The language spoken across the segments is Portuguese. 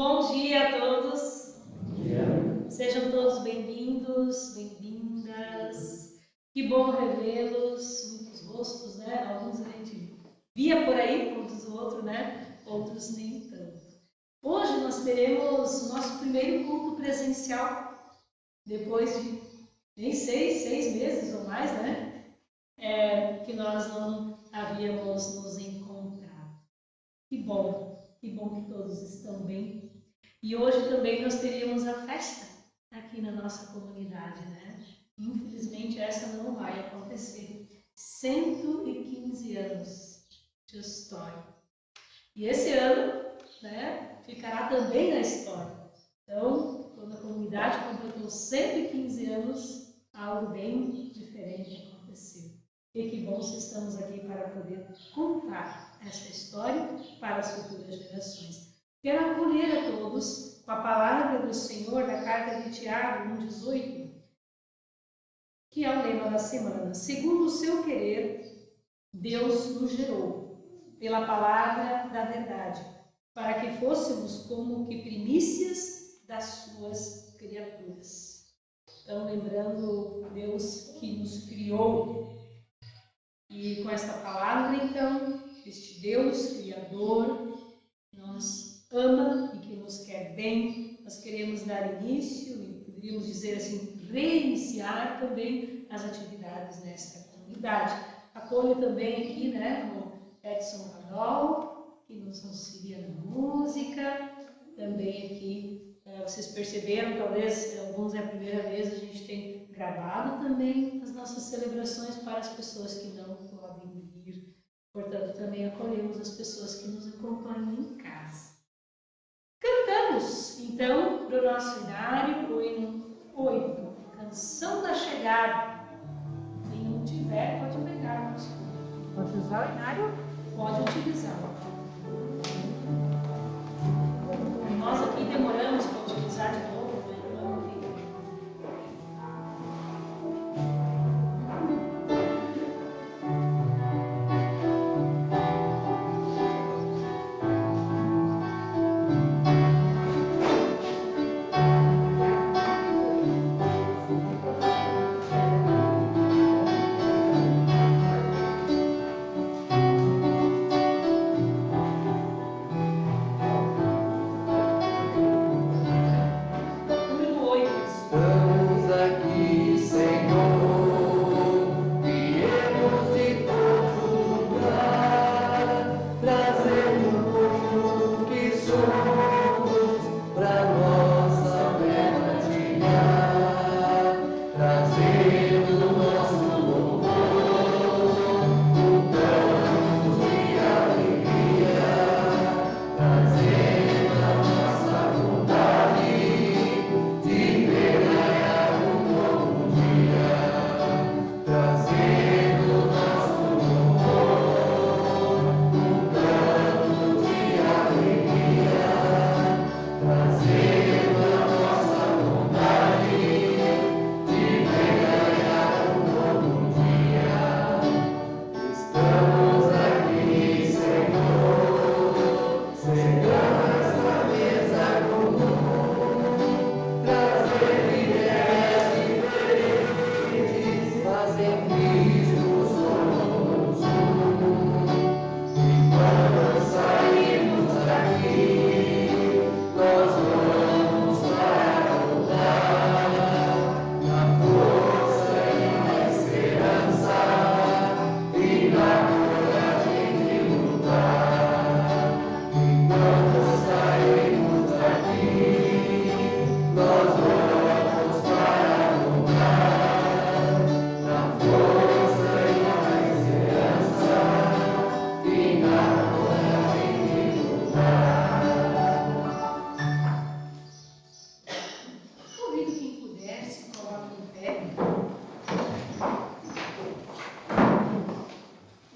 Bom dia a todos. Bom dia. Sejam todos bem-vindos, bem-vindas. Que bom revê-los, muitos rostos, né? Alguns a gente via por aí, muitos outros, né? Outros nem tanto. Hoje nós teremos o nosso primeiro culto presencial, depois de nem seis meses ou mais, né? Que nós não havíamos nos encontrado. Que bom que todos estão bem. E hoje também nós teríamos a festa aqui na nossa comunidade, né? Infelizmente essa não vai acontecer. 115 anos de história. E esse ano, né, ficará também na história. Então, quando a comunidade completou 115 anos, algo bem diferente aconteceu. E que bom se estamos aqui para poder contar essa história para as futuras gerações. Quero acolher a todos com a palavra do Senhor da carta de Tiago 1,18, que é o lema da semana. Segundo o seu querer, Deus nos gerou pela palavra da verdade, para que fôssemos como que primícias das suas criaturas. Então, lembrando Deus que nos criou. E com esta palavra, então, este Deus Criador, nos ama e que nos quer bem, nós queremos dar início e poderíamos dizer assim, reiniciar também as atividades nesta comunidade. Acolho também aqui, né, o Edson Radol, que nos auxilia na música, também aqui, vocês perceberam, talvez alguns é a primeira vez, a gente tem gravado também as nossas celebrações para as pessoas que não podem vir. Portanto, também acolhemos as pessoas que nos acompanham em casa. Cantamos, então, para o nosso inário, o hino 8, Canção da Chegada. Quem não tiver, pode pegar. Pode usar o inário? Pode utilizar. Nós aqui demoramos para utilizar de novo, né?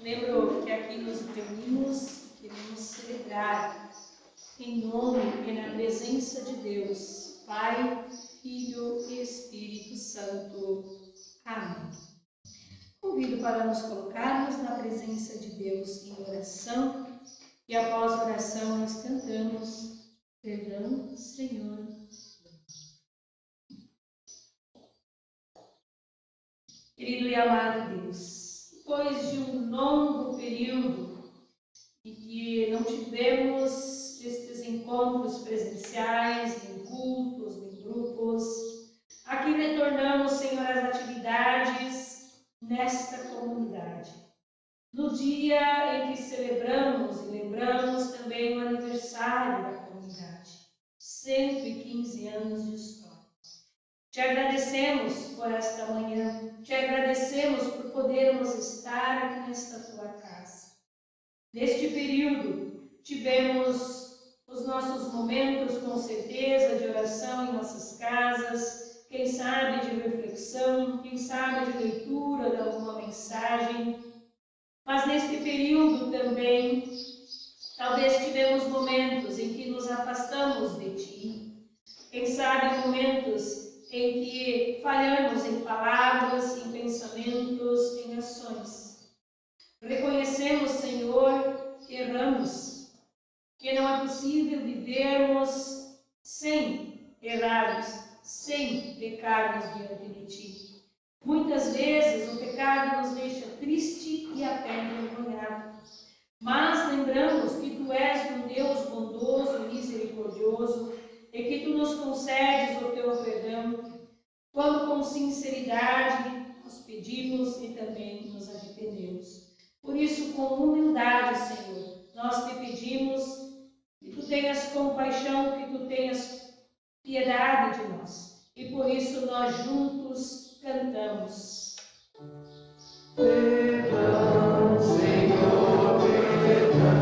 Lembro que aqui nos reunimos, queremos celebrar em nome e na presença de Deus, Pai, Filho e Espírito Santo. Amém. Convido para nos colocarmos na presença de Deus em oração e após a oração nós cantamos Perdão, Senhor. Querido e amado Deus, depois de um longo período em que não tivemos estes encontros presenciais, nem cultos, nem grupos, aqui retornamos, Senhor, às atividades nesta comunidade. No dia em que celebramos e lembramos também o aniversário da comunidade, 115 anos de história. Te agradecemos por esta manhã, te agradecemos por podermos estar aqui nesta tua casa. Neste período, tivemos os nossos momentos, com certeza, de oração em nossas casas, quem sabe de reflexão, quem sabe de leitura de alguma mensagem. Mas neste período também, talvez tivemos momentos em que nos afastamos de ti, quem sabe momentos em que falhamos em palavras, em pensamentos, em ações. Reconhecemos, Senhor, que erramos, que não é possível vivermos sem errarmos, sem pecarmos diante de Ti. Muitas vezes o pecado nos deixa triste e até envergonhado. Mas lembramos que Tu és um Deus bondoso e misericordioso e que Tu nos concedes o Teu perdão quando com sinceridade nos pedimos e também nos arrependemos. Por isso, com humildade, Senhor, nós Te pedimos que Tu tenhas compaixão, que Tu tenhas piedade de nós. E por isso nós juntos cantamos. Perdão, Senhor, perdão,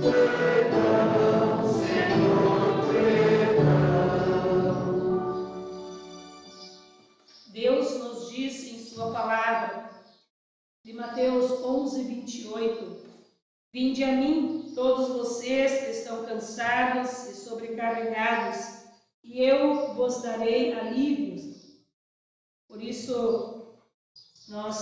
perdão, Senhor, perdão. Deus nos diz em sua palavra, de Mateus 11, 28, Vinde a mim, todos vocês que estão cansados e sobrecarregados, e eu vos darei alívio. Por isso, nós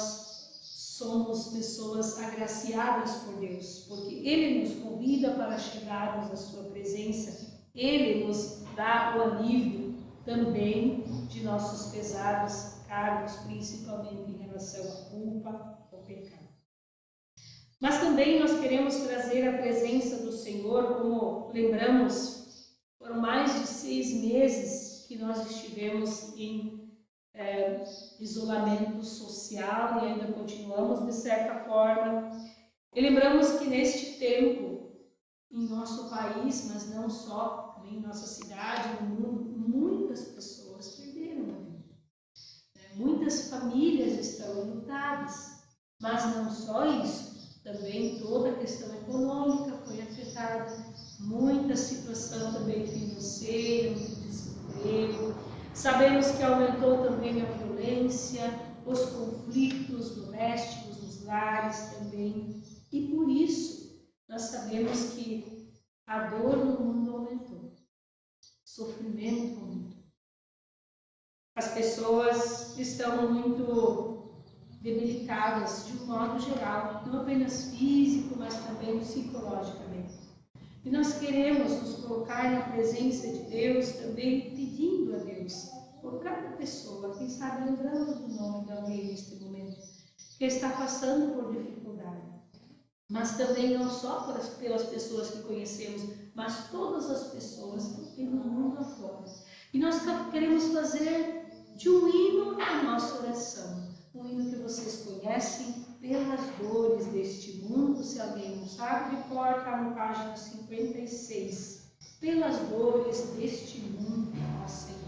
somos pessoas agraciadas por Deus, porque Ele nos convida para chegarmos à sua presença. Ele nos dá o alívio também de nossos pesados cargos, principalmente em relação à culpa, ao pecado. Mas também nós queremos trazer a presença do Senhor, como lembramos, foram mais de 6 meses que nós estivemos em isolamento social e ainda continuamos de certa forma. E lembramos que neste tempo, em nosso país, mas não só, também em nossa cidade, no mundo, muitas pessoas perderam a vida. Muitas famílias estão enlutadas, mas não só isso. Também toda a questão econômica foi afetada, muita situação também financeira, muito desemprego. Sabemos que aumentou também a violência, os conflitos domésticos nos lares também. E por isso, nós sabemos que a dor no mundo aumentou, o sofrimento aumentou. As pessoas estão muito debilitadas de um modo geral, não apenas físico, mas também psicologicamente. E nós queremos nos colocar na presença de Deus, também pedindo a Deus, por cada pessoa, quem sabe lembrando do nome de alguém neste momento, que está passando por dificuldade. Mas também não só pelas pessoas que conhecemos, mas todas as pessoas pelo mundo afora. E nós queremos fazer de um hino a nossa oração. Um hino que vocês conhecem, Pelas Dores deste Mundo. Se alguém não sabe, de cor, está na página 56. Pelas dores deste mundo, ó Senhor.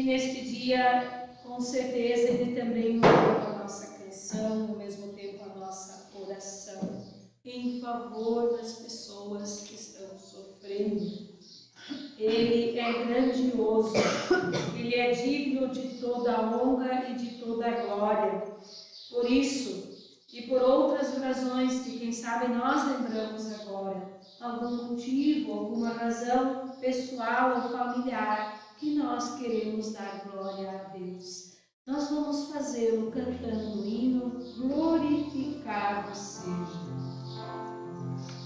neste dia, com certeza, Ele também ouve a nossa canção, ao mesmo tempo a nossa oração, em favor das pessoas que estão sofrendo. Ele é grandioso, Ele é digno de toda a honra e de toda a glória. Por isso, e por outras razões que, quem sabe, nós lembramos agora, algum motivo, alguma razão pessoal ou familiar, que nós queremos dar glória a Deus. Nós vamos fazê-lo cantando o hino Glorificado Seja.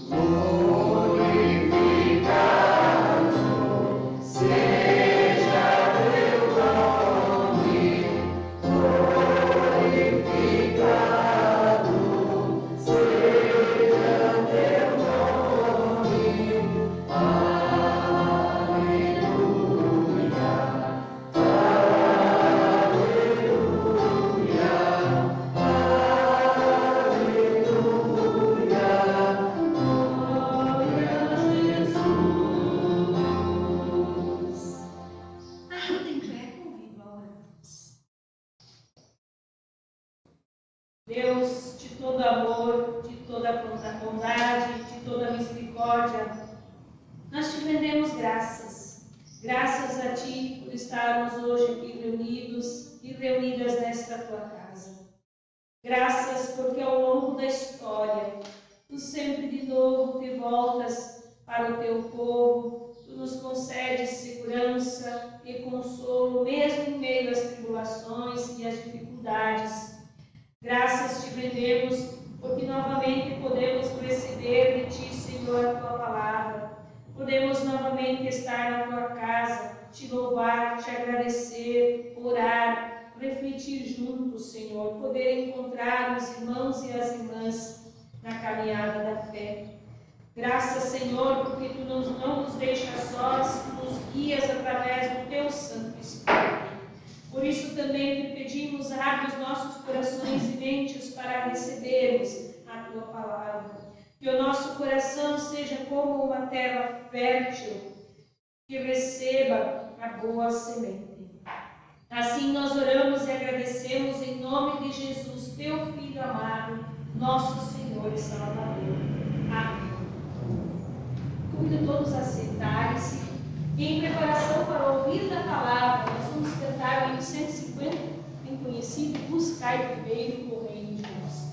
Glorificado seja teu nome, glorificado seja teu nome. Aleluia, Deus, de todo amor, de toda bondade, de toda misericórdia, nós te rendemos graças. Graças a Ti por estarmos hoje aqui reunidos e reunidas nesta Tua casa. Graças porque ao longo da história, Tu sempre de novo te voltas para o Teu povo, Tu nos concedes segurança e consolo, mesmo em meio às tribulações e às dificuldades. Graças te rendemos, porque novamente podemos receber de Ti, Senhor, a Tua palavra. Podemos novamente estar na Tua casa, Te louvar, Te agradecer, orar, refletir juntos, Senhor. Poder encontrar os irmãos e as irmãs na caminhada da fé. Graças, Senhor, porque Tu não nos deixas sós, nos guias através do Teu Santo Espírito. Por isso também te pedimos, abre os nossos corações e mentes para recebermos a Tua palavra. Que o nosso coração seja como uma terra fértil, que receba a boa semente. Assim nós oramos e agradecemos em nome de Jesus, Teu Filho amado, nosso Senhor e Salvador. Amém. Convido todos a sentarem-se. E em preparação para ouvir da palavra, nós vamos cantar o hino 150, bem conhecido, Buscai primeiro o reino de Deus.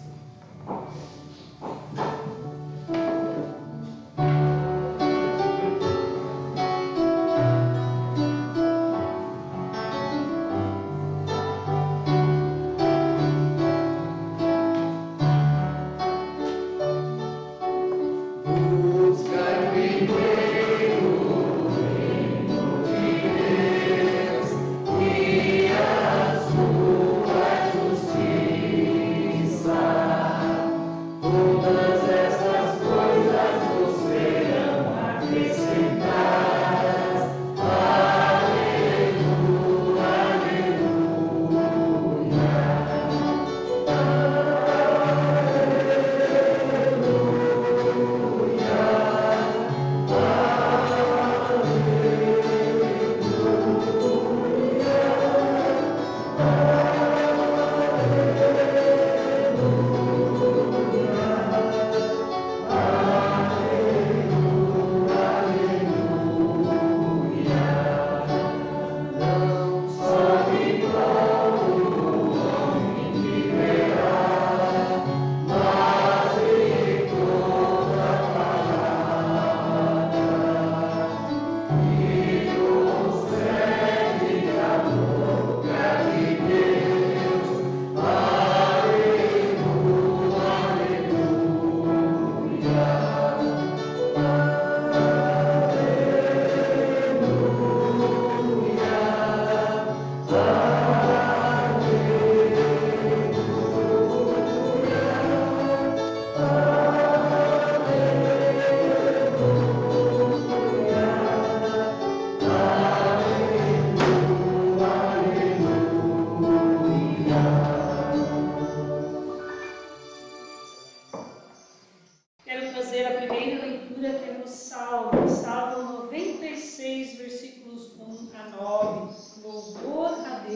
Salmo 96, versículos 1 a 9. Louvor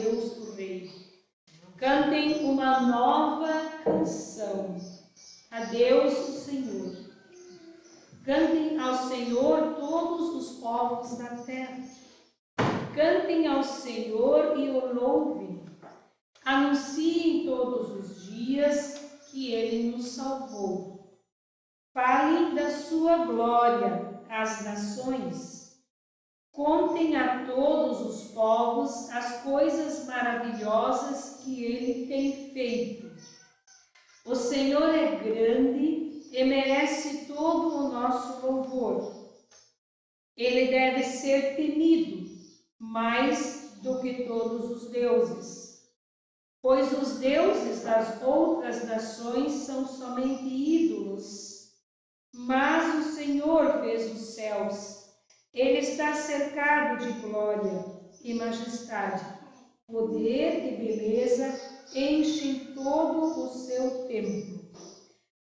Deus, o Rei. Cantem uma nova canção a Deus, o Senhor. Cantem ao Senhor todos os povos da terra. Cantem ao Senhor e o louvem. Anunciem todos os dias que Ele nos salvou. Falem da sua glória às nações. Contem a todos os povos as coisas maravilhosas que Ele tem feito. O Senhor é grande e merece todo o nosso louvor. Ele deve ser temido mais do que todos os deuses, pois os deuses das outras nações são somente ídolos. Mas o Senhor fez os céus. Ele está cercado de glória e majestade. Poder e beleza enchem todo o seu templo.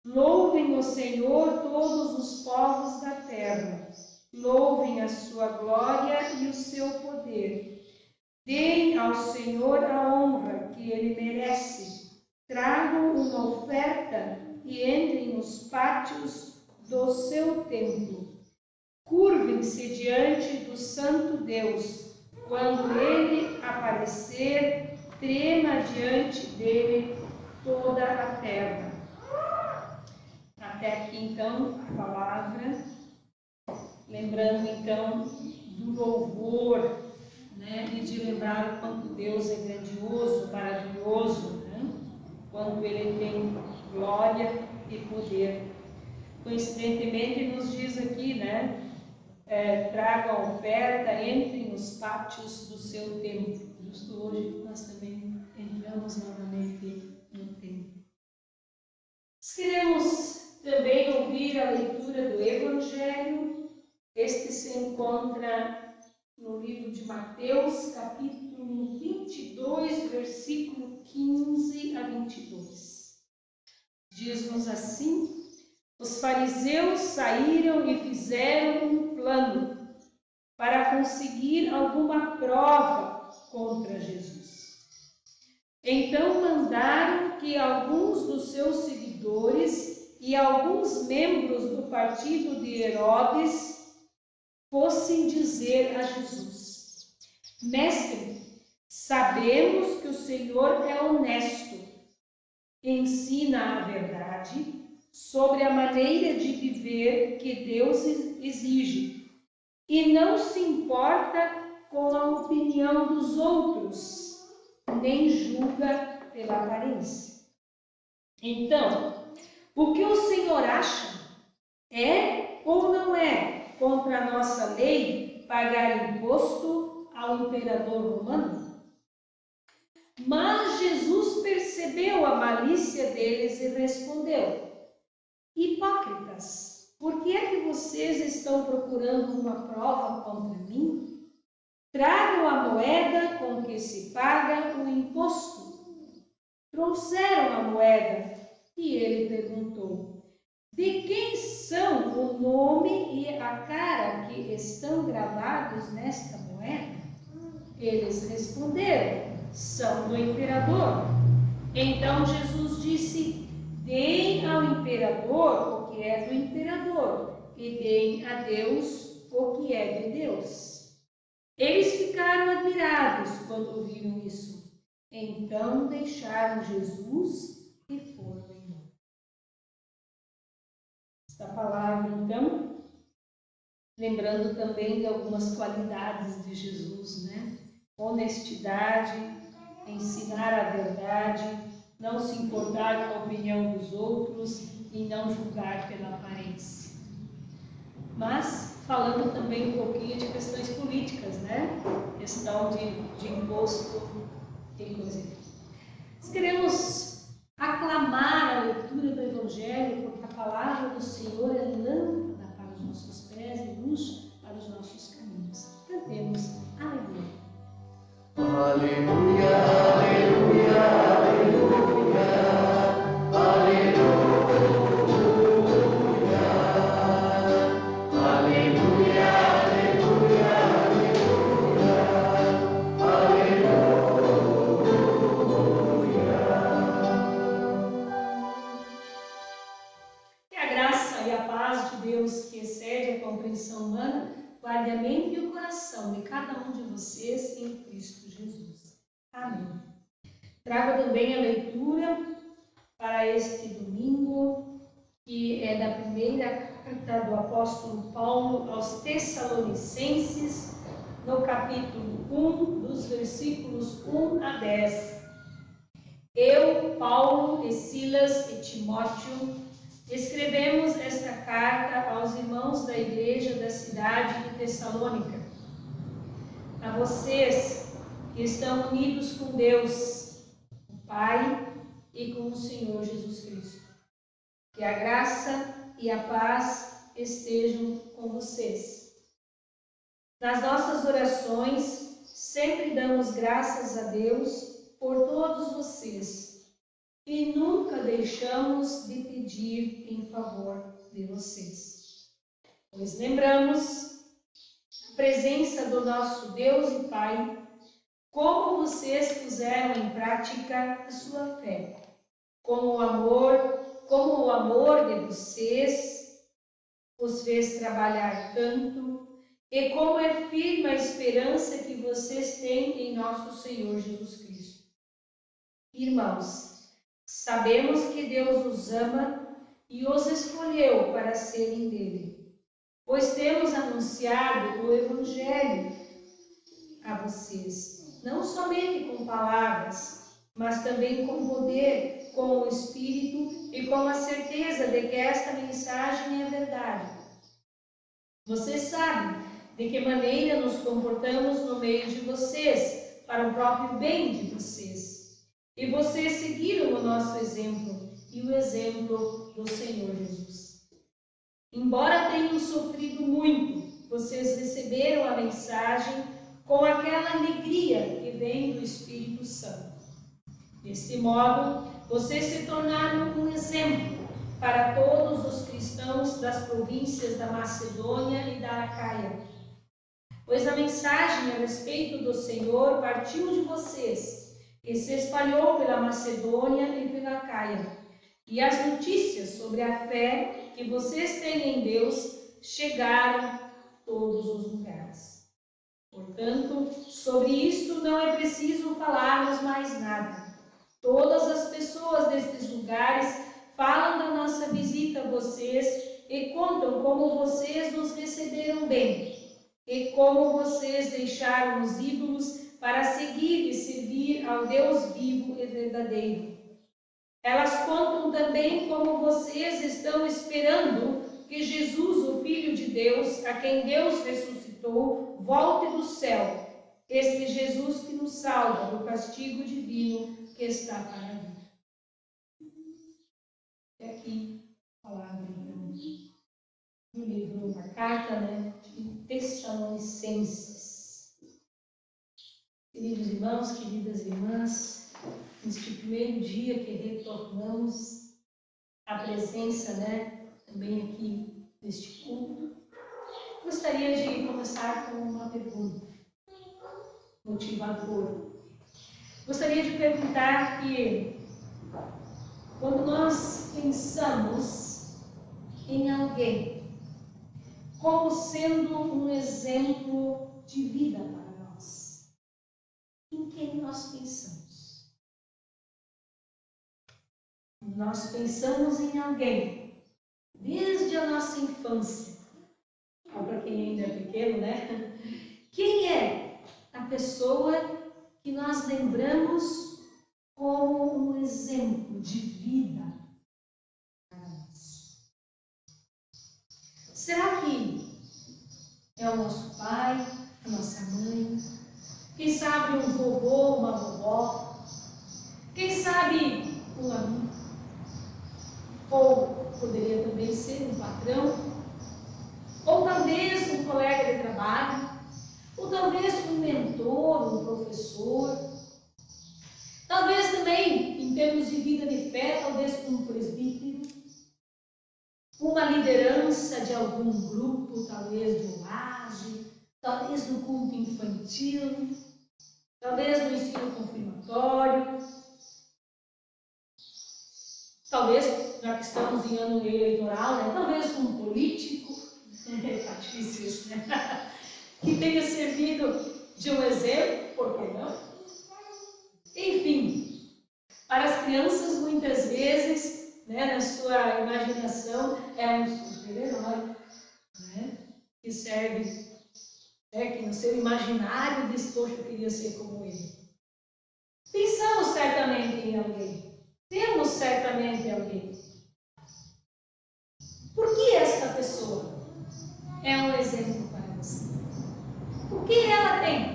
Louvem o Senhor todos os povos da terra. Louvem a sua glória e o seu poder. Deem ao Senhor a honra que Ele merece. Tragam uma oferta e entrem nos pátios do seu templo. Curvem-se diante do Santo Deus. Quando Ele aparecer, trema diante dele toda a terra. Até aqui, então, a palavra. Lembrando, então, do louvor, né? E de lembrar o quanto Deus é grandioso, maravilhoso, né? Quanto Ele tem glória e poder. Coincidentemente, nos diz aqui, né? Tragam a oferta, entrem nos pátios do seu templo. Justo hoje nós também entramos novamente no templo. Queremos também ouvir a leitura do Evangelho. Este se encontra no livro de Mateus, capítulo 22, versículo 15 a 22. Diz-nos assim: os fariseus saíram e fizeram um plano para conseguir alguma prova contra Jesus. Então mandaram que alguns dos seus seguidores e alguns membros do partido de Herodes fossem dizer a Jesus: Mestre, sabemos que o Senhor é honesto, ensina a verdade sobre a maneira de viver que Deus exige e não se importa com a opinião dos outros, nem julga pela aparência. Então, o que o Senhor acha? É ou não é contra a nossa lei pagar imposto ao imperador romano? Mas Jesus percebeu a malícia deles e respondeu: hipócritas, por que é que vocês estão procurando uma prova contra mim? Tragam a moeda com que se paga o imposto. Trouxeram a moeda e ele perguntou: de quem são o nome e a cara que estão gravados nesta moeda? Eles responderam: são do imperador. Então Jesus disse: deem ao imperador o que é do imperador e deem a Deus o que é de Deus. Eles ficaram admirados quando viram isso. Então deixaram Jesus e foram embora. Esta palavra, então, lembrando também de algumas qualidades de Jesus, né? Honestidade, ensinar a verdade, não se importar com a opinião dos outros e não julgar pela aparência. Mas falando também um pouquinho de questões políticas, né? Questão de imposto e coisa. Nós queremos aclamar a leitura do Evangelho, porque a palavra do Senhor é lâmpada para os nossos pés e luz para os nossos caminhos. Cantemos aleluia. Aleluia, aleluia, aleluia, aleluia, aleluia, aleluia, aleluia, aleluia. Deus que excede a compreensão humana, guarde a mente e o coração de cada um de vocês em Cristo Jesus. Amém. Trago também a leitura para este domingo, que é da primeira carta do apóstolo Paulo aos Tessalonicenses, no capítulo 1, dos versículos 1 a 10. Eu, Paulo, e Silas e Timóteo, escrevemos esta carta aos irmãos da igreja da cidade de Tessalônica. A vocês que estão unidos com Deus, o Pai, e com o Senhor Jesus Cristo. Que a graça e a paz estejam com vocês. Nas nossas orações, sempre damos graças a Deus por todos vocês e nunca deixamos de pedir em favor de vocês. Pois lembramos a presença do nosso Deus e Pai, como vocês puseram em prática a sua fé, como o amor de vocês os fez trabalhar tanto, e como é firme a esperança que vocês têm em nosso Senhor Jesus Cristo. Irmãos, sabemos que Deus os ama e os escolheu para serem dele, pois temos anunciado o Evangelho a vocês, não somente com palavras, mas também com poder, com o Espírito e com a certeza de que esta mensagem é verdade. Vocês sabem de que maneira nos comportamos no meio de vocês, para o próprio bem de vocês. E vocês seguiram o nosso exemplo e o exemplo do Senhor Jesus. Embora tenham sofrido muito, vocês receberam a mensagem com aquela alegria que vem do Espírito Santo. Deste modo, vocês se tornaram um exemplo para todos os cristãos das províncias da Macedônia e da Acaia. Pois a mensagem a respeito do Senhor partiu de vocês e se espalhou pela Macedônia e pela Acaia. E as notícias sobre a fé que vocês têm em Deus chegaram a todos os lugares. Portanto, sobre isto não é preciso falarmos mais nada. Todas as pessoas destes lugares falam da nossa visita a vocês e contam como vocês nos receberam bem e como vocês deixaram os ídolos para seguir e servir ao Deus vivo e verdadeiro. Elas contam também como vocês estão esperando que Jesus, o Filho de Deus, a quem Deus ressuscitou, volte do céu. Este Jesus que nos salva do castigo divino que está para vir. É aqui a palavra do livro, uma carta, de Tessalonicenses. Queridos irmãos, queridas irmãs, neste primeiro dia que retornamos à presença, também aqui neste culto, gostaria de começar com uma pergunta motivadora. Gostaria de perguntar que, quando nós pensamos em alguém como sendo um exemplo de vida para nós, em quem nós pensamos? Nós pensamos em alguém desde a nossa infância, ou para quem ainda é pequeno, Quem é a pessoa que nós lembramos como um exemplo de vida para nós? Será que é o nosso pai, a nossa mãe? Quem sabe um vovô, uma vovó? Quem sabe um amigo? Ou poderia também ser um patrão? Ou talvez um colega de trabalho? Ou talvez um mentor, um professor? Talvez também, em termos de vida de fé, talvez um presbítero, uma liderança de algum grupo, talvez do oásis, talvez do culto infantil, talvez no ensino confirmatório, talvez, já que estamos em ano eleitoral, talvez um político, difícil isso, né? Que tenha servido de um exemplo, por que não? Enfim, para as crianças, muitas vezes, né, na sua imaginação, é um super-herói, né, que serve, que no seu imaginário diz, poxa, eu queria ser como ele. Pensamos certamente em alguém, temos certamente alguém. Por que esta pessoa é um exemplo para você? O que ela tem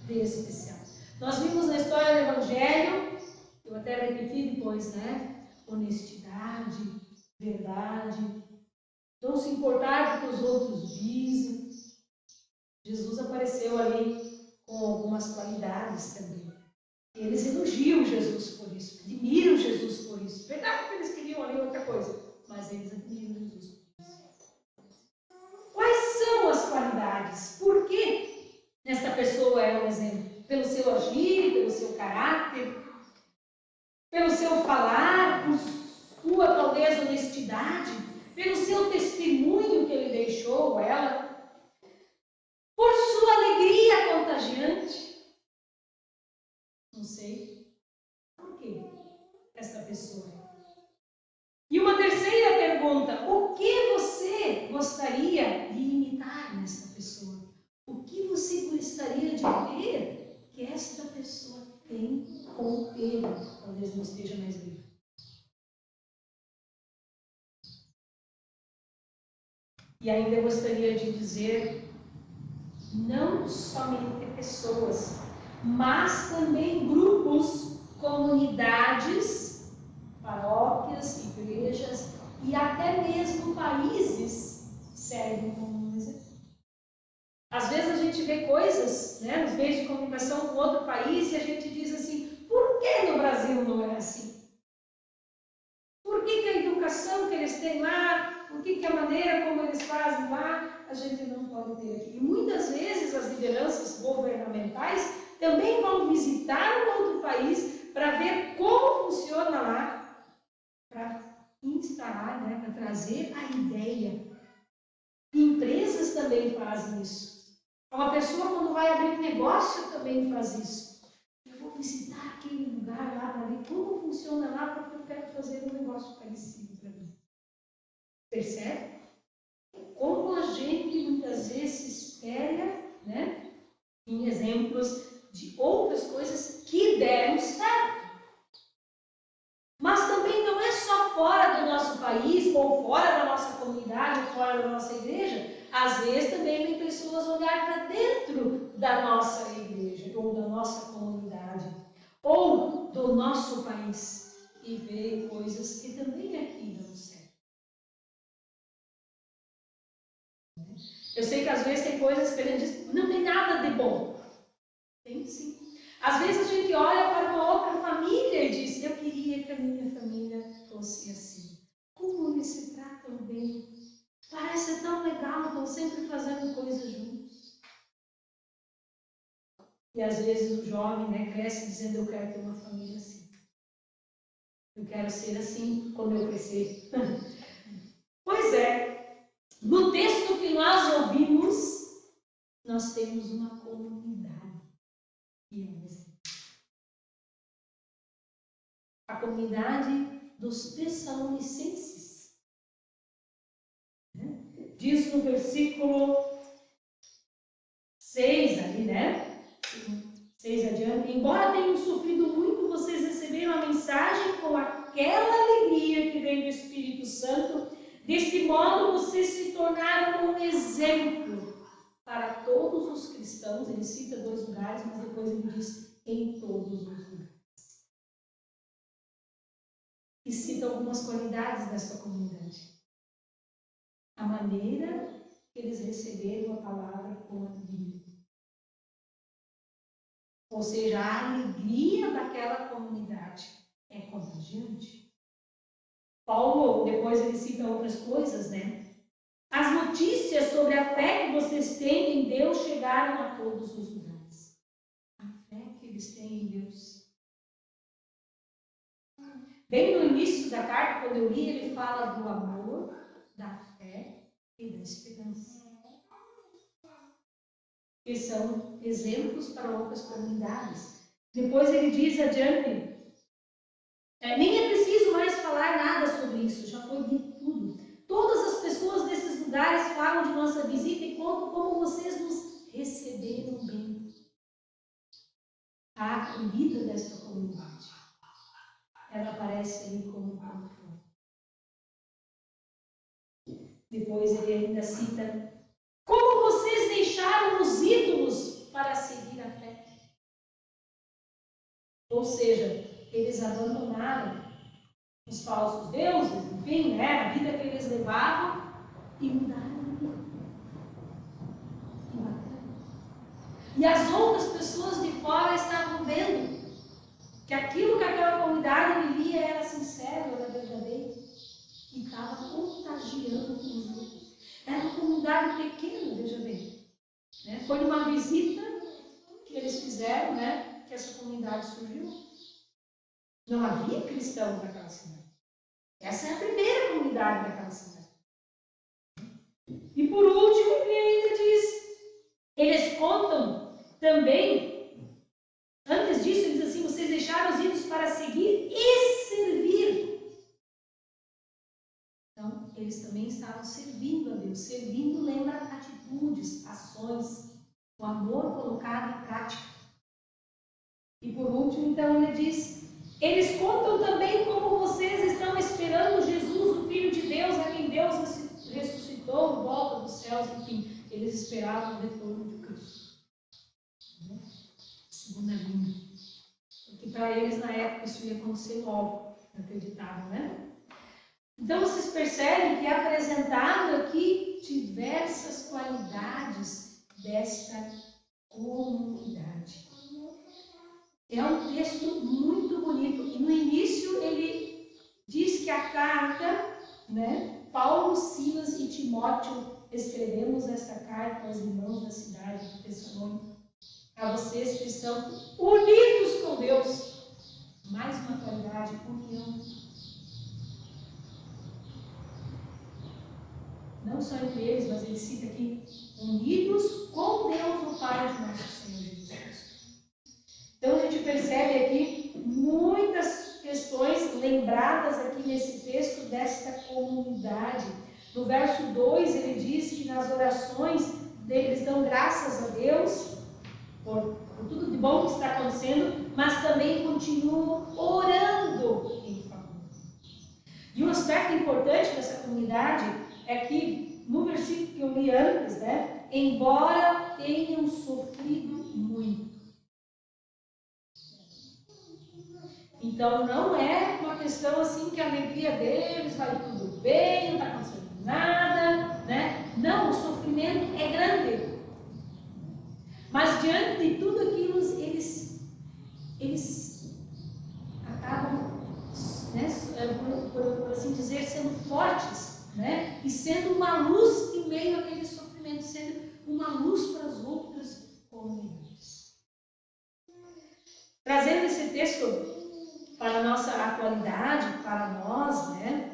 de especial? Nós vimos na história do Evangelho, eu até repeti depois, né? Honestidade, verdade, não se importar com o que os outros dizem. Jesus apareceu ali com algumas qualidades também. Eles elogiam Jesus por isso, admiram Jesus por isso. Verdade que eles queriam ali outra coisa, mas eles admiram Jesus por isso. Quais são as qualidades? Por que esta pessoa é um exemplo? Pelo seu agir, pelo seu caráter, pelo seu falar, por sua talvez honestidade, pelo seu testemunho que ele deixou ela, por sua alegria contagiante. Não sei por que esta pessoa é. E uma terceira pergunta: o que você gostaria de imitar nesta pessoa? O que você gostaria de ver que esta pessoa tem com ele? Talvez não esteja mais vivo. E ainda eu gostaria de dizer, não somente pessoas, mas também grupos, comunidades, paróquias, igrejas e até mesmo países servem como um exemplo. Às vezes a gente vê coisas, né, nos meios de comunicação com outro país e a gente diz assim, por que no Brasil não é assim? Por que a educação que eles têm lá, por que a maneira como eles fazem lá, a gente não pode ter aqui? E muitas vezes as lideranças governamentais também vão visitar um outro país para ver como funciona lá, para instalar, né, para trazer a ideia. Empresas também fazem isso. Uma pessoa, quando vai abrir um negócio, também faz isso. Eu vou visitar aquele lugar lá para ver como funciona lá, porque eu quero fazer um negócio parecido para mim. Percebe? Como a gente muitas vezes se espelha, né, em exemplos de outras coisas que deram certo. Mas também não é só fora do nosso país, ou fora da nossa comunidade, ou fora da nossa igreja. Às vezes também vem pessoas olhar para dentro da nossa igreja, ou da nossa comunidade, ou do nosso país, e ver coisas que também aqui dão certo. Eu sei que às vezes tem coisas que a gente diz, não tem nada de bom. Tem sim. Às vezes a gente olha para uma outra família e diz, eu queria que a minha família fosse assim. Como eles se tratam bem. Parece tão legal, estão sempre fazendo coisas juntos. E às vezes o jovem, né, cresce dizendo, eu quero ter uma família assim. Eu quero ser assim quando eu crescer. Pois é, no texto que nós ouvimos, nós temos uma comunidade. E é assim. A comunidade dos Tessalonicenses. Diz no versículo 6 ali, né? 6 adiante. Embora tenham sofrido muito, vocês receberam a mensagem com aquela alegria que vem do Espírito Santo. Deste modo, vocês se tornaram um exemplo para todos os cristãos. Ele cita 2 lugares, mas depois ele diz em todos os lugares. E cita algumas qualidades desta comunidade. A maneira que eles receberam a palavra com alegria. Ou seja, a alegria daquela comunidade é contagiante. Paulo, depois ele cita outras coisas, né? As notícias sobre a fé que vocês têm em Deus chegaram a todos os lugares. A fé que eles têm em Deus. Bem no início da carta, quando eu li, ele fala do amor, da fé e da esperança. que são exemplos para outras comunidades. Depois ele diz adiante, nem é preciso mais falar nada sobre isso, já foi dito tudo. Todas as pessoas desses lugares falam de nossa visita e contam como vocês nos receberam bem. A acolhida desta comunidade, ela aparece ali como um ponto. Depois ele ainda cita, como vocês deixaram os ídolos para seguir a fé? Ou seja, eles abandonaram os falsos deuses, enfim, né, a vida que eles levavam e mudaram de vida. Que bacana. E as outras pessoas de fora estavam vendo que aquilo que aquela comunidade vivia era sincero, era verdadeiro e estava contagiando os outros. Era uma comunidade pequena, veja bem. Né? Foi numa visita que eles fizeram, né, que essa comunidade surgiu. Não havia cristãos naquela cidade. Essa é a primeira comunidade daquela cidade. E por último, ele ainda diz, eles contam também, antes disso, ele diz assim, vocês deixaram os ídolos para seguir e servir. Então, eles também estavam servindo a Deus. Servindo lembra atitudes, ações, o amor colocado em prática. E por último, então, ele diz, eles contam também como vocês estão esperando Jesus, o Filho de Deus, a quem Deus ressuscitou, de volta dos céus, enfim. Eles esperavam o retorno de Cristo. Segunda vinda. Porque para eles, na época, isso ia acontecer logo, acreditavam, né? Então, vocês percebem que é apresentado aqui diversas qualidades desta comunidade. É um texto muito bonito. E no início ele diz que a carta, né, Paulo, Silas e Timóteo escrevemos esta carta aos irmãos da cidade de Tessalônica, a vocês que estão unidos com Deus. Mais uma qualidade, união. Não só entre eles, mas ele cita aqui, unidos com Deus, o Pai de nosso Senhor Jesus Cristo. Então a gente percebe aqui muitas questões lembradas aqui nesse texto desta comunidade. No verso 2 ele diz que nas orações eles dão graças a Deus por tudo de bom que está acontecendo, mas também continuam orando em favor. E um aspecto importante dessa comunidade é que no versículo que eu li antes, né, embora tenham sofrido muito. Então, não é uma questão assim que a alegria deles vai tudo bem, não está acontecendo nada, né? Não, o sofrimento é grande. Mas, diante de tudo aquilo, eles acabam, né, por assim dizer, sendo fortes, né? E sendo uma luz em meio àquele sofrimento, sendo uma luz para as outras comunidades. Trazendo esse texto para a nossa atualidade, para nós, né,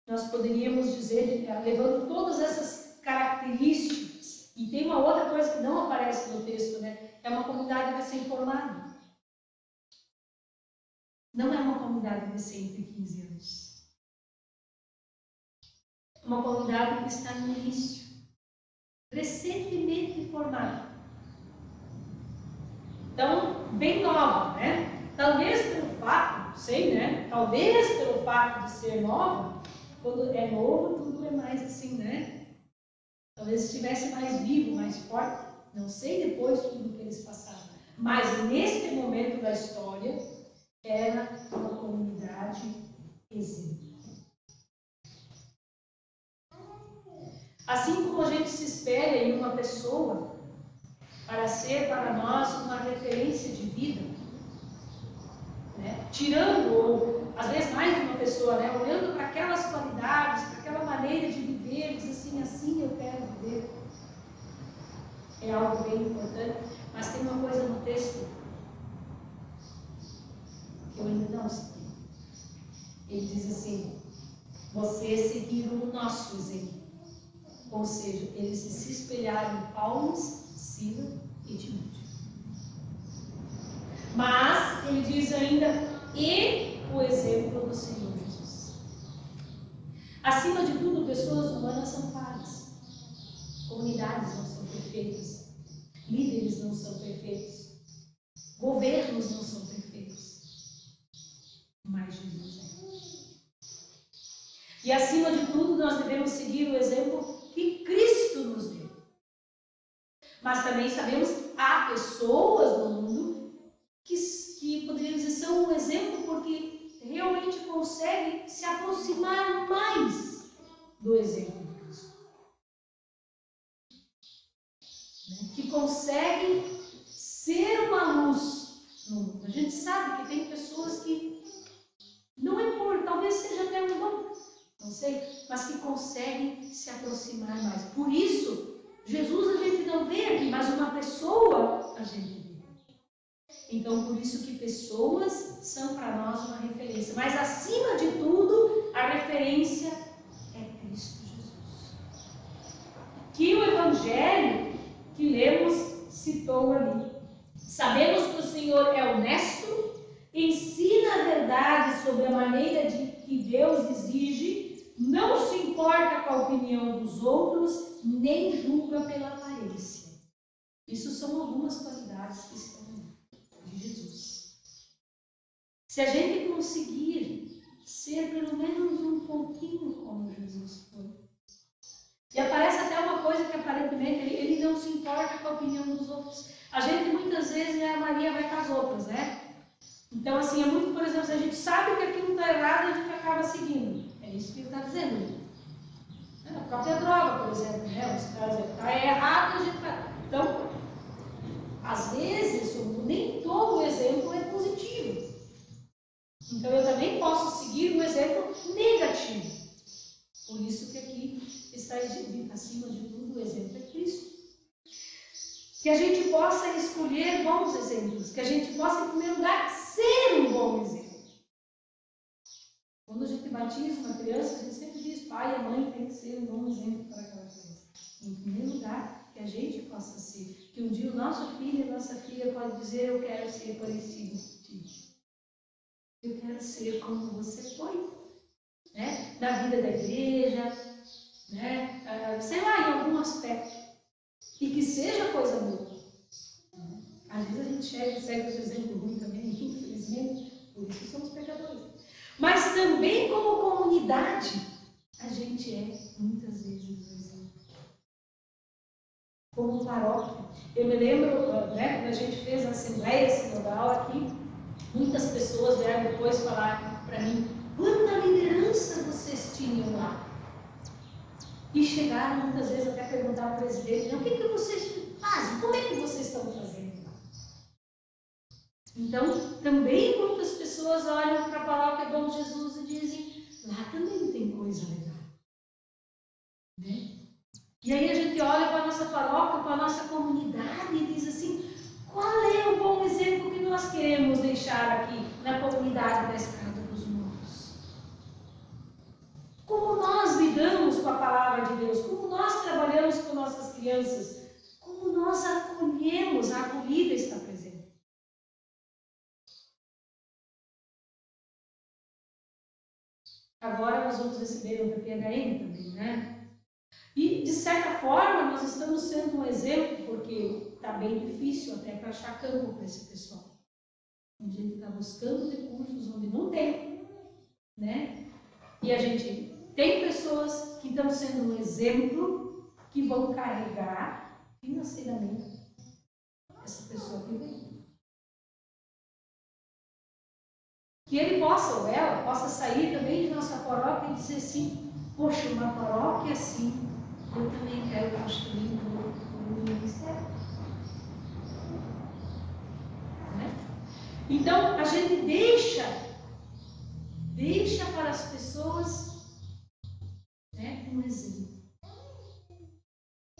nós poderíamos dizer, levando todas essas características, e tem uma outra coisa que não aparece no texto, né, é uma comunidade recém-formada. Não é uma comunidade de 115 anos. Uma comunidade que está no início, recentemente formada. Então, bem nova, né? Talvez pelo fato, não sei, né? Talvez pelo fato de ser nova, quando é novo, tudo é mais assim, né? Talvez estivesse mais vivo, mais forte. Não sei depois tudo que eles passaram. Mas neste momento da história, era uma comunidade exemplar. Assim como a gente se espelha em uma pessoa para ser para nós uma referência de vida, né? Tirando, ou às vezes mais de uma pessoa, né? Olhando para aquelas qualidades, para aquela maneira de viver, diz assim eu quero viver. É algo bem importante, mas tem uma coisa no texto que eu ainda não sei. Ele diz assim, vocês seguiram o nosso exemplo. Ou seja, eles se espelharam em Paulo, Silas e Timóteo. Mas ele diz ainda, e o exemplo do Senhor Jesus. Acima de tudo, pessoas humanas são falhas. Comunidades não são perfeitas. Líderes não são perfeitos. Governos não são perfeitos. Mas Jesus é. E acima de tudo, nós devemos seguir o exemplo que Cristo nos deu. Mas também sabemos que há pessoas no mundo que poderíamos dizer são um exemplo porque realmente conseguem se aproximar mais do exemplo de Cristo. Que conseguem ser uma luz no mundo. A gente sabe que tem pessoas que não é por, talvez seja até um dom, não sei, mas que conseguem se aproximar mais. Por isso, Jesus a gente não vê aqui, mas uma pessoa a gente vê. Então, por isso que pessoas são para nós uma referência. Mas, acima de tudo, a referência é Cristo Jesus. Que o Evangelho que lemos citou ali. Sabemos que o Senhor é honesto, ensina a verdade sobre a maneira de que Deus exige, não se importa com a opinião dos outros, nem julga pela aparência. Isso são algumas qualidades que estão de Jesus. Se a gente conseguir ser pelo menos um pouquinho como Jesus foi, e aparece até uma coisa que aparentemente ele não se importa com a opinião dos outros. A gente muitas vezes a Maria vai com as outras, né? Então assim, é muito, por exemplo, se a gente sabe que aquilo está errado, a gente acaba seguindo. É isso que ele está dizendo. A própria droga, por exemplo, né? Está errado, a gente vai. Então, às vezes, nem todo exemplo é positivo. Então, eu também posso seguir um exemplo negativo. Por isso que aqui está acima de tudo o exemplo é Cristo. Que a gente possa escolher bons exemplos. Que a gente possa, em primeiro lugar, ser um bom exemplo. Quando a gente batiza uma criança, a gente sempre diz, pai e mãe tem que ser um bom exemplo para aquela criança. Em primeiro lugar, que a gente possa ser. Que um dia o nosso filho e a nossa filha pode dizer, eu quero ser parecido contigo. Eu quero ser como você foi. Né? Na vida da igreja, né? Sei lá, em algum aspecto. E que seja coisa boa. Às vezes a gente segue esse exemplo ruim também, infelizmente, por isso somos pecadores. Mas também como comunidade, a gente é muitas vezes um exemplo. Como paróquia. Eu me lembro, né, quando a gente fez a Assembleia Sinodal aqui, muitas pessoas vieram depois falar para mim, quanta liderança vocês tinham lá. E chegaram muitas vezes até perguntar ao presidente, o que vocês fazem? Como é que vocês estão fazendo lá? Então, também muitas pessoas olham para a paróquia Bom Jesus e dizem, lá também tem coisa legal. Né? E aí a gente olha para a nossa paróquia, para a nossa comunidade e diz assim, qual é o bom exemplo que nós queremos deixar aqui na comunidade da Estrada dos Morros? Como nós lidamos com a palavra de Deus? Como nós trabalhamos com nossas crianças? Como nós acolhemos, a acolhida está presente. Agora nós vamos receber o PPHM também, né? E, de certa forma, nós estamos sendo um exemplo, porque está bem difícil até para achar campo para esse pessoal. A gente está buscando recursos onde não tem, né? E a gente tem pessoas que estão sendo um exemplo, que vão carregar financeiramente essa pessoa que vem. Que ele possa, ou ela, possa sair também de nossa paróquia e dizer assim, poxa, uma paróquia assim, eu também quero construir um ministério. Né? Então, a gente deixa para as pessoas, né, um exemplo.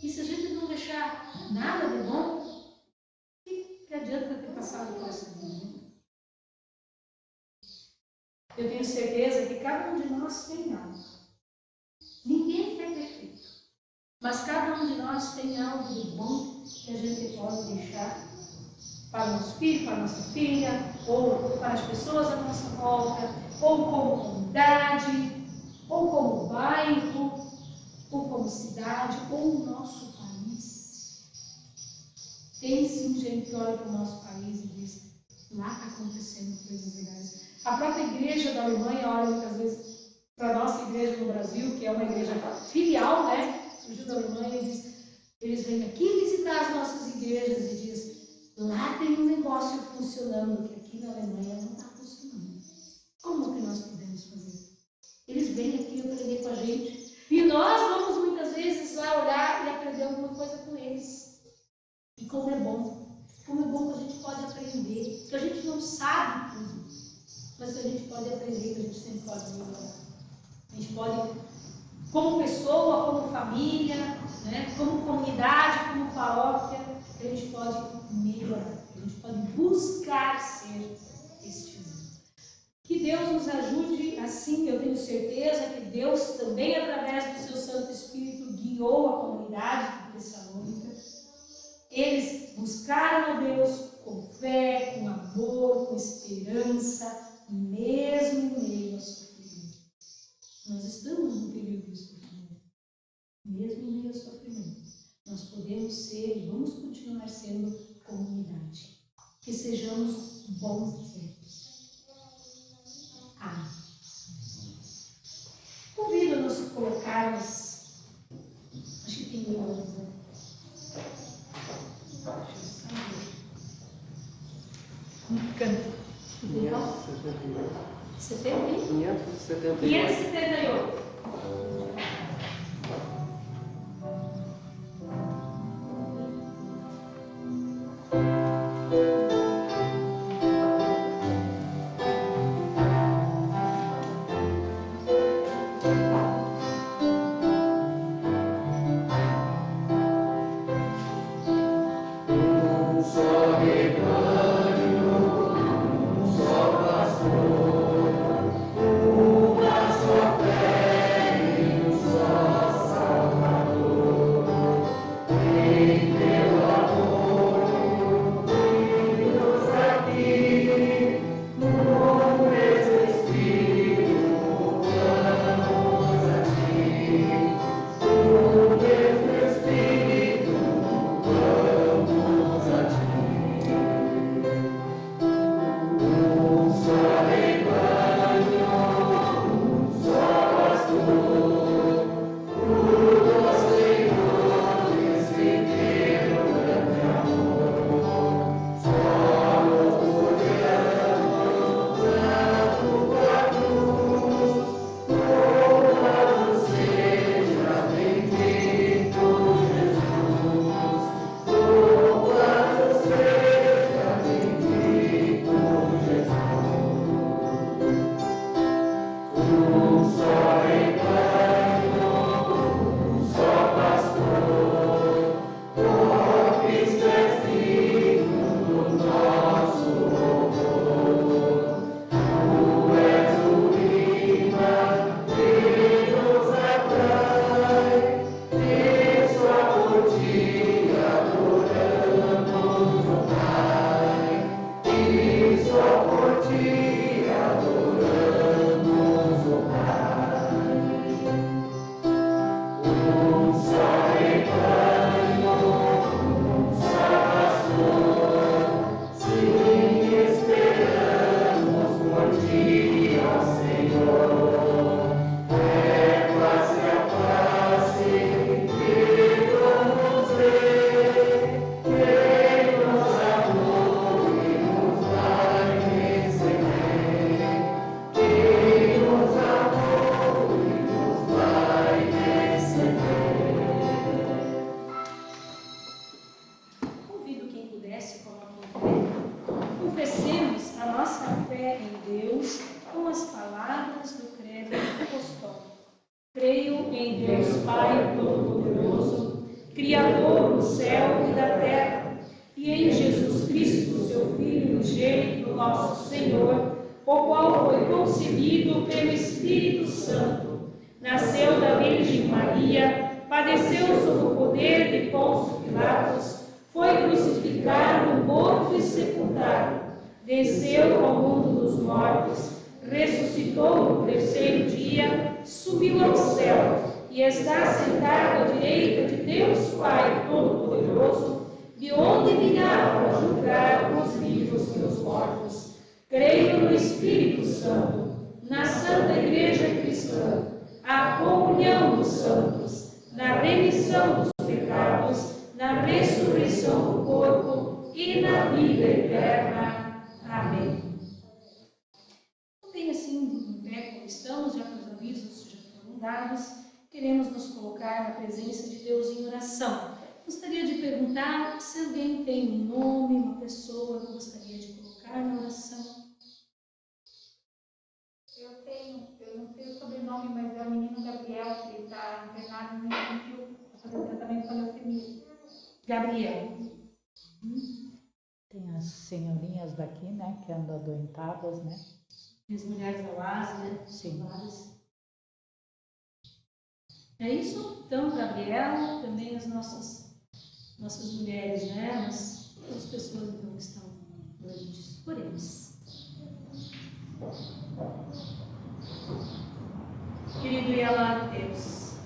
E se a gente não deixar nada de bom, que adianta ter passado por essa vida? Eu tenho certeza que cada um de nós tem algo. Ninguém é perfeito. mas cada um de nós tem algo de bom que a gente pode deixar para o nosso filho, para a nossa filha, ou para as pessoas à nossa volta, ou como comunidade, ou como bairro, ou como cidade, ou o nosso país. Tem sim gente que olha para o nosso país e diz, lá está acontecendo coisas legais. A própria igreja da Alemanha olha muitas vezes para a nossa igreja no Brasil, que é uma igreja filial, né? Surgiu da Alemanha e diz, eles vêm aqui visitar as nossas igrejas e diz, lá tem um negócio funcionando, que aqui na Alemanha não está funcionando. Como que nós podemos fazer? Eles vêm aqui aprender com a gente. E nós vamos muitas vezes lá olhar e aprender alguma coisa com eles. E como é bom. Como é bom que a gente pode aprender. Que a gente não sabe tudo. Mas que a gente pode aprender, que a gente sempre pode melhorar. A gente pode, como pessoa, como família, né, como comunidade, como paróquia, a gente pode melhorar. A gente pode buscar ser este exemplo. Que Deus nos ajude assim, eu tenho certeza que Deus também, através do seu Santo Espírito, guiou a comunidade de Tessalônica. Eles buscaram a Deus com fé, com amor, com esperança, mesmo em meio ao sofrimento. Nós estamos no período do sofrimento. Mesmo em meio ao sofrimento, nós podemos ser e vamos continuar sendo comunidade. Que sejamos bons exemplos. Amém. Convido-nos a colocarmos, acho que tem outros, né? Deixa eu saber. Canto. 578. Creio em Deus Pai Todo-Poderoso, Criador do céu e da terra, e em Jesus Cristo, seu Filho unigênito, nosso Senhor, o qual foi concebido pelo Espírito Santo, nasceu da Virgem Maria, padeceu sob poder de Pôncio Pilatos, foi crucificado, morto e sepultado, desceu ao mundo dos mortos, ressuscitou no terceiro dia, subiu ao céu e está sentado à direita de Deus Pai Todo-Poderoso, de onde virá para julgar os vivos e os mortos. Creio no Espírito Santo, na Santa Igreja Cristã, a comunhão dos santos, na remissão dos pecados, na ressurreição do corpo e na vida eterna. Amém. Bem assim, como estamos, já com os avisos já foram dados, queremos nos colocar na presença de Deus em oração. Gostaria de perguntar se alguém tem um nome, uma pessoa que gostaria de colocar na oração. Eu não sei o sobrenome, mas é o menino Gabriel, que está internado no Infantil para fazer tratamento para leucemia. Gabriel. Tem as senhorinhas daqui, né, que andam adoentadas, né? As mulheres da UAS, né? Sim. É isso? Então, Gabriel, também as nossas mulheres, né? As pessoas então que estão doentes. Oremos. Querido e amado Deus,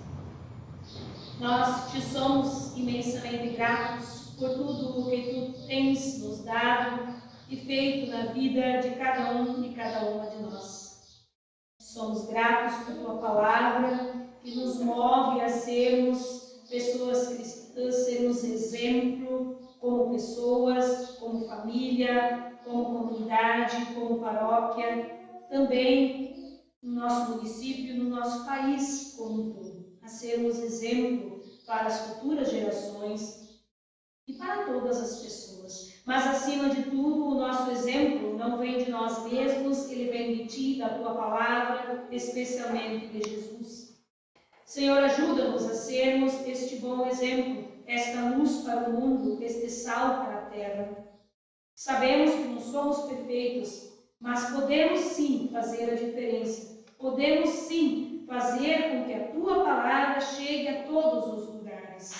nós te somos imensamente gratos por tudo o que tu tens nos dado e feito na vida de cada um e cada uma de nós. Somos gratos por tua palavra que nos move a sermos pessoas cristãs, sermos exemplo como pessoas, como família, como comunidade, como paróquia, também no nosso município, no nosso país como um todo, a sermos exemplo para as futuras gerações e para todas as pessoas. Mas, acima de tudo, o nosso exemplo não vem de nós mesmos, ele vem de ti, da tua palavra, especialmente de Jesus. Senhor, ajuda-nos a sermos este bom exemplo, esta luz para o mundo, este sal para a terra. Sabemos que não somos perfeitos, mas podemos sim fazer a diferença. Podemos sim fazer com que a tua palavra chegue a todos os lugares.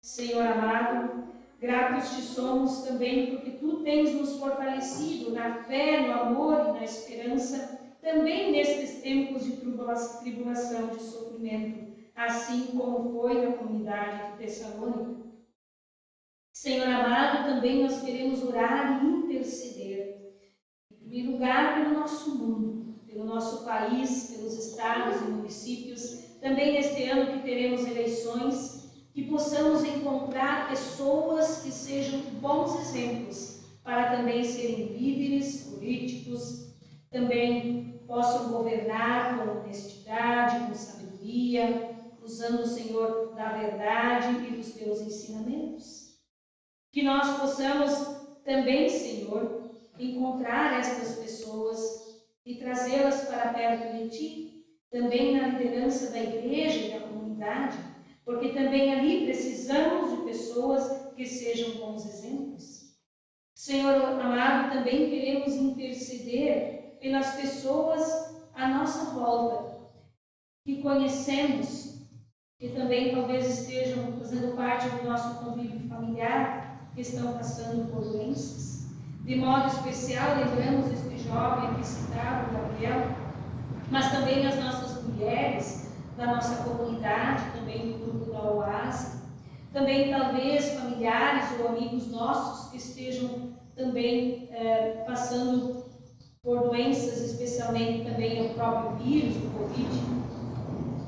Senhor amado, gratos te somos também porque tu tens nos fortalecido na fé, no amor e na esperança, também nestes tempos de tribulação, de sofrimento, assim como foi na comunidade de Tessalônica. Senhor amado, também nós queremos orar e interceder, em primeiro lugar, pelo nosso mundo, pelo nosso país, pelos estados e municípios, também neste ano que teremos eleições, que possamos encontrar pessoas que sejam bons exemplos para também serem líderes políticos, também possam governar com honestidade, com sabedoria, usando o Senhor da verdade e dos teus ensinamentos. Que nós possamos também, Senhor, encontrar estas pessoas e trazê-las para perto de Ti, também na liderança da igreja e da comunidade, porque também ali precisamos de pessoas que sejam bons exemplos. Senhor amado, também queremos interceder pelas pessoas à nossa volta, que conhecemos, que também talvez estejam fazendo parte do nosso convívio familiar, que estão passando por doenças. De modo especial, lembramos este jovem aqui citado, Gabriel, mas também as nossas mulheres da nossa comunidade, também do grupo da OASE, também talvez familiares ou amigos nossos que estejam também passando por doenças, especialmente também o próprio vírus, o Covid.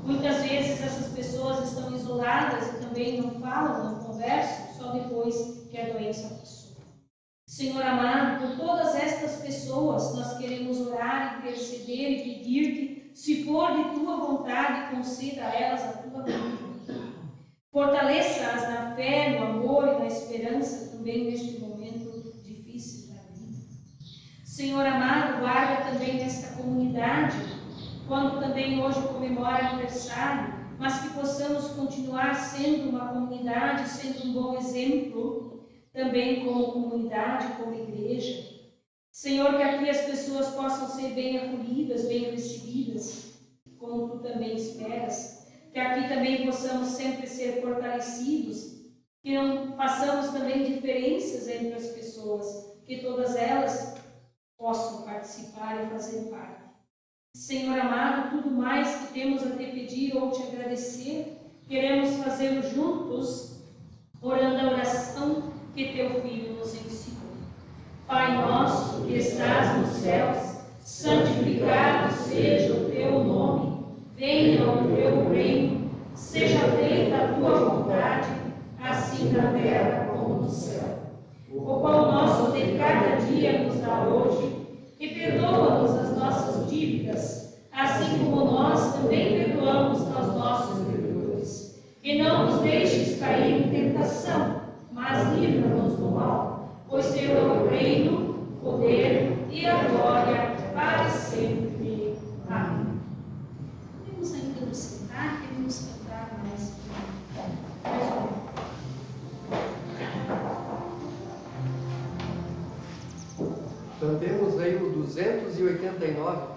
Muitas vezes essas pessoas estão isoladas e também não falam, não conversam, só depois que a doença passou. Senhor amado, por todas estas pessoas nós queremos orar, interceder e pedir-te, se for de tua vontade, conceda a elas a tua vida. Fortaleça-as na fé, no amor e na esperança também neste momento difícil da vida. Senhor amado, guarda também esta comunidade, quando também hoje comemora aniversário, mas que possamos continuar sendo uma comunidade, sendo um bom exemplo, também como comunidade, como igreja. Senhor, que aqui as pessoas possam ser bem acolhidas, bem recebidas, como Tu também esperas. que aqui também possamos sempre ser fortalecidos, que não façamos também diferenças entre as pessoas, que todas elas possam participar e fazer parte. Senhor amado, tudo mais que temos a te pedir ou te agradecer, queremos fazê-lo juntos, orando a oração que teu Filho nos ensinou. Pai nosso que estás nos céus, santificado seja o teu nome, venha o teu reino, seja feita a tua vontade, assim na terra como no céu. O pão nosso de cada dia nos dá hoje, e perdoa-nos as nossas dívidas, assim como nós também perdoamos aos nossos devedores. E não nos deixes cair em tentação, mas livra-nos do mal, pois teu é o reino, o poder e a glória para sempre. Amém. Podemos ainda nos sentar, queremos cantar mais um. Cantemos aí o 289.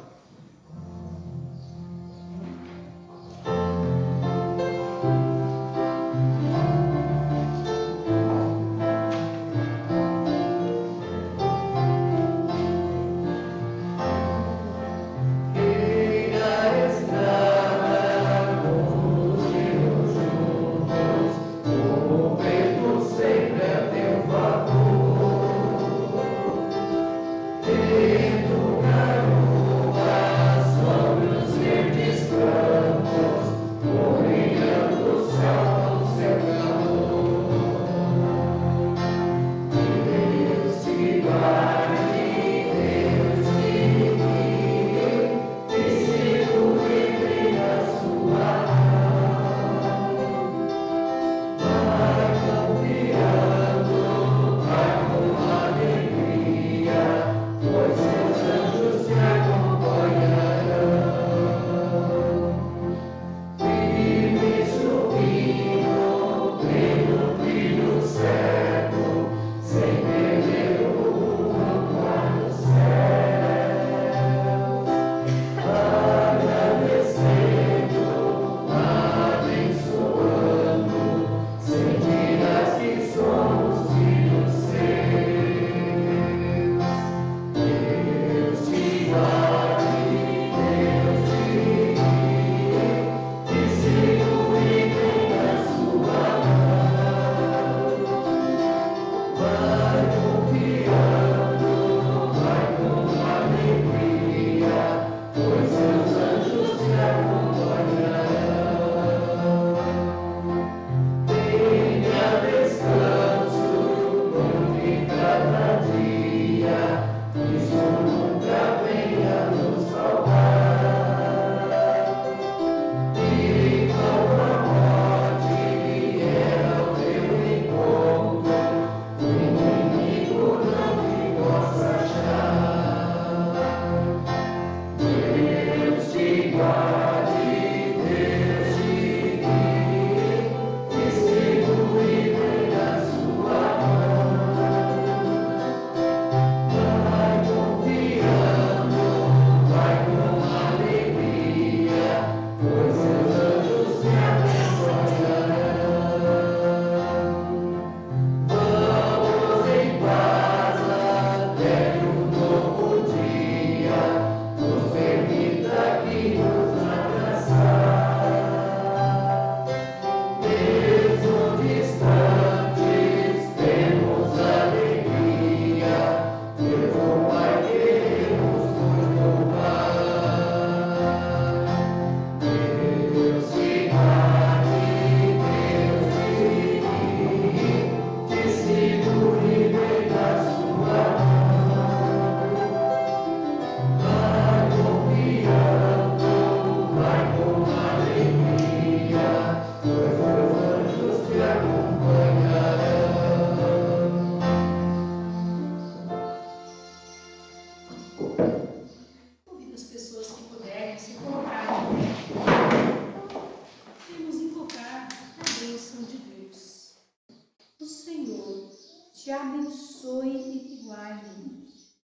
te abençoe e te guarde.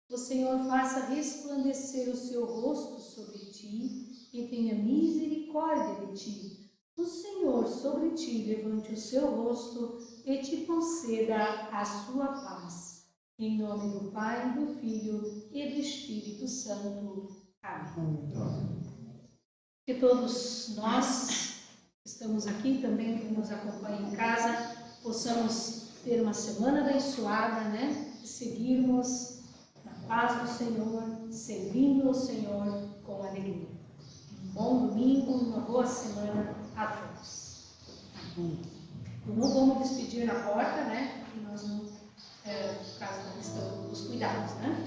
O Senhor faça resplandecer o seu rosto sobre ti e tenha misericórdia de ti. O Senhor sobre ti levante o seu rosto e te conceda a sua paz. Em nome do Pai, do Filho e do Espírito Santo. Amém. Que todos nós que estamos aqui, também que nos acompanham em casa, possamos ter uma semana abençoada, né? E seguirmos na paz do Senhor, servindo o Senhor com alegria. Um bom domingo, uma boa semana a todos. Não vamos despedir na porta, né? Porque nós não, por causa da questão dos cuidados, né?